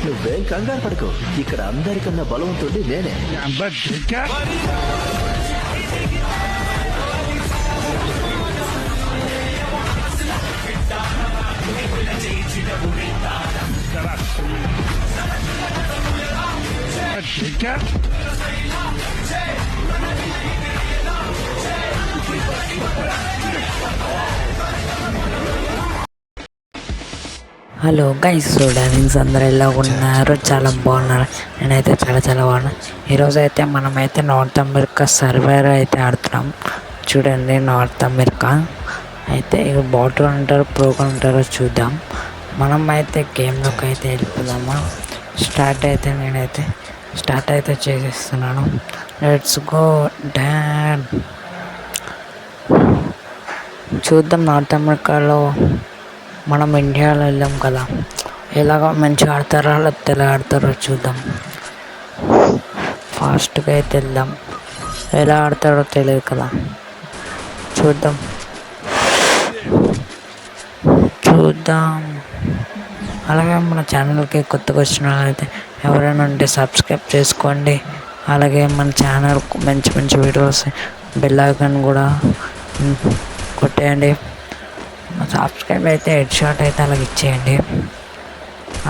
నువ్వేం కంగారు పడుకో, ఇక్కడ అందరికన్నా బలవంతుడి నేనే. హలో గైస్, డార్లింగ్స్ అందరూ ఎలా ఉన్నారు? చాలా బాగున్నారు. నేనైతే చాలా బాగున్నా. ఈరోజు అయితే మనమైతే నార్త్ అమెరికా సర్వైర్ అయితే ఆడుతున్నాం. చూడండి, నార్త్ అమెరికా అయితే ఇక బాటర్ అంటారో ప్రోగా అంటారో చూద్దాం. మనం అయితే గేమ్లోకి అయితే వెళ్ళిపోదామా. నేనైతే స్టార్ట్ అయితే చేసేస్తున్నాను. Let's go dad. చూద్దాం, నార్త్ అమెరికాలో మనం ఇండియాలో వెళ్ళాం కదా, ఎలాగో మంచిగా ఆడతారో లేకపోతే ఎలా ఆడతారో చూద్దాం. ఫాస్ట్గా అయితే వెళ్దాం. ఎలా ఆడతారో తెలియదు కదా, చూద్దాం. అలాగే మన ఛానల్కి కొత్తగా వచ్చిన వాళ్ళైతే ఎవరైనా ఉంటే సబ్స్క్రైబ్ చేసుకోండి. అలాగే మన ఛానల్ మంచి వీడియోస్ బెల్ ఐకాన్ కూడా కొట్టేయండి. సబ్స్క్రైబ్ అయితే హెడ్ షాట్ అయితే అలాగ ఇచ్చేయండి.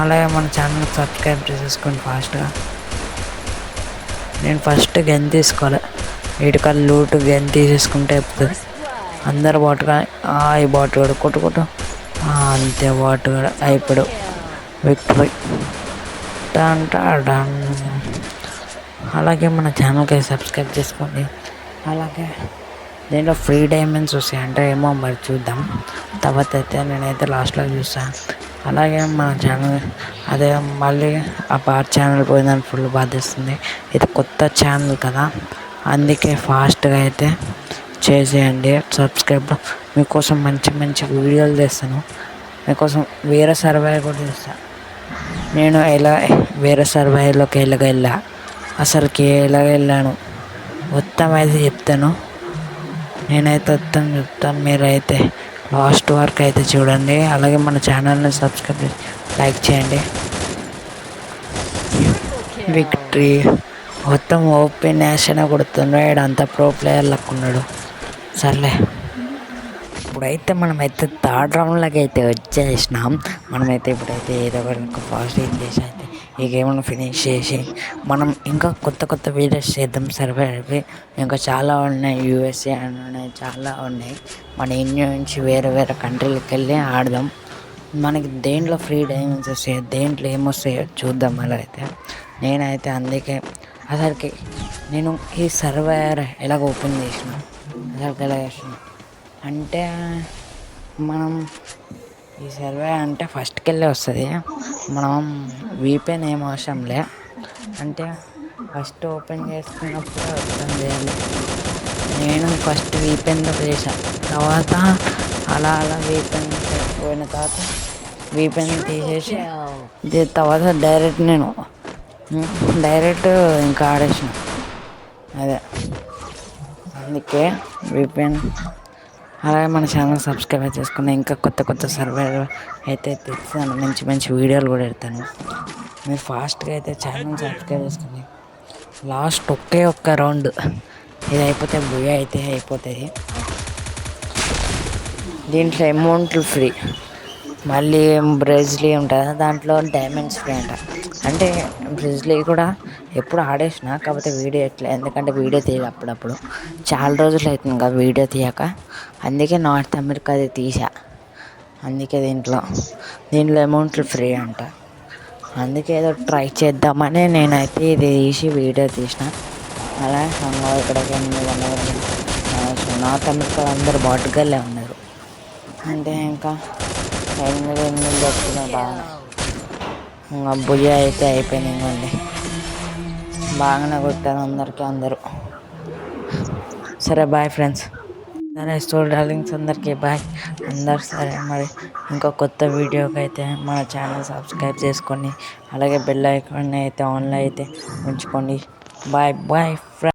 అలాగే మన ఛానల్ సబ్స్క్రైబ్ చేసేసుకోండి ఫాస్ట్గా. నేను ఫస్ట్ గన్ తీసుకోవాలి. వీటికల్ లూటు గన్ తీసేసుకుంటే అయిపోతుంది. అందరు బాటుగా ఈ బాటు కూడా కొట్టు అంతే. బాటు కూడా అయిపోయాడు. Victory done. అలాగే మన ఛానల్కి సబ్స్క్రైబ్ చేసుకోండి. అలాగే దీంట్లో ఫ్రీ డైమండ్స్ వస్తాయి అంటే ఏమో మరి చూద్దాం. తర్వాత అయితే నేనైతే లాస్ట్లో చూస్తాను. అలాగే మన ఛానల్ అదే మళ్ళీ ఆ పాత ఛానల్ పోయిందని ఫుల్ బాధేస్తుంది. ఇది కొత్త ఛానల్ కదా, అందుకే ఫాస్ట్గా అయితే చేసేయండి సబ్స్క్రైబ్. మీకోసం మంచి వీడియోలు చేస్తాను. మీకోసం వేరే సర్వే కూడా చేస్తాను. నేను ఎలా వేరే సర్వేలోకి వెళ్ళా అసలుకి ఎలా వెళ్ళాను మొత్తం అయితే చెప్తాను. నేనైతే చెప్తాను, మీరైతే లాస్ట్ వరకు అయితే చూడండి. అలాగే మన ఛానల్ని సబ్స్క్రైబ్ చేసి లైక్ చేయండి. విక్టరీ మొత్తం ఓపెన్ నేషన్ కొడుతున్నాడు. అంత ప్రో ప్లేయర్ లెక్కున్నాడు. సర్లే, ఇప్పుడైతే మనమైతే థర్డ్ రౌండ్లోకి అయితే వచ్చేసినాం. మనమైతే ఇప్పుడైతే ఏదో ఒక ఫాస్ట్ చేసి అయితే ఈ గేమ్ను ఫినిష్ చేసి మనం ఇంకా కొత్త వీడియోస్ చేద్దాం. సర్వే ఇంకా చాలా ఉన్నాయి. యూఎస్ఏ అని ఉన్నాయి, చాలా ఉన్నాయి. మన ఇండియా నుంచి వేరే కంట్రీలకు వెళ్ళి ఆడదాం. మనకి దేంట్లో ఫ్రీ డైమండ్స్ వస్తాయో దేంట్లో ఏమొస్తాయో చూద్దాం. అలా అయితే నేనైతే అందుకే అసలుకి నేను ఈ సర్వర్ ఎలాగ ఓపెన్ చేసిన ఎలా చేసిన అంటే మనం ఈ సర్వే అంటే ఫస్ట్కి వెళ్ళి వస్తుంది. మనం వీపీఎన్ ఏం అవసరంలే. అంటే ఫస్ట్ ఓపెన్ చేసుకున్నప్పుడు ఓపెన్ చేయాలి. నేను ఫస్ట్ వీపీఎన్లో చేశాను. తర్వాత అలా వీపీఎన్ పోయిన తర్వాత వీపీఎన్ తీసేసి తర్వాత డైరెక్ట్ ఇంకా ఆడేసిన. అదే అందుకే వీపీఎన్. అలాగే మన ఛానల్ సబ్స్క్రైబ్ చేసుకుని ఇంకా కొత్త సర్వర్ అయితే తెచ్చాను. మంచి వీడియోలు కూడా పెడతాను. మీరు ఫాస్ట్గా అయితే ఛానల్ సబ్స్క్రైబ్ చేసుకుని లాస్ట్ ఒక్క రౌండ్ ఇది అయిపోతే బుయ్య అయితే అయిపోతుంది. దీంట్లో అమౌంట్లు ఫ్రీ. మళ్ళీ బ్రెజిలీ ఉంటుంది, దాంట్లో డైమండ్స్ ఫ్రీ అంట. అంటే బ్రెజిలీ కూడా ఎప్పుడు ఆడేసిన, కాకపోతే వీడియో ఎందుకంటే వీడియో తీయాలి. అప్పుడప్పుడు చాలా రోజులు అవుతుంది కదా వీడియో తీయక. అందుకే నార్త్ అమెరికాది తీసా. అందుకే దీంట్లో అమౌంట్లు ఫ్రీ అంట. అందుకే ఏదో ట్రై చేద్దామని నేనైతే ఇది తీసి వీడియో తీసిన. అలా ఇక్కడికి నార్త్ అమెరికా అందరూ బాటుగాళ్ళే ఉన్నారు. అంటే ఇంకా 8 దొరుకుతున్నాయి బాగా. ఇంకా బుయ్య అయితే అయిపోయినాయి. ఇంకోండి బాగానే కొట్టారు అందరూ. సరే బాయ్ ఫ్రెండ్స్. సరే డార్లింగ్స్ అందరికీ బాయ్. సరే మరి ఇంకో కొత్త వీడియోకి అయితే మన ఛానల్ సబ్స్క్రైబ్ చేసుకొని అలాగే బెల్ ఐకాన్ అయితే ఆన్లో అయితే ఉంచుకోండి. Bye friends.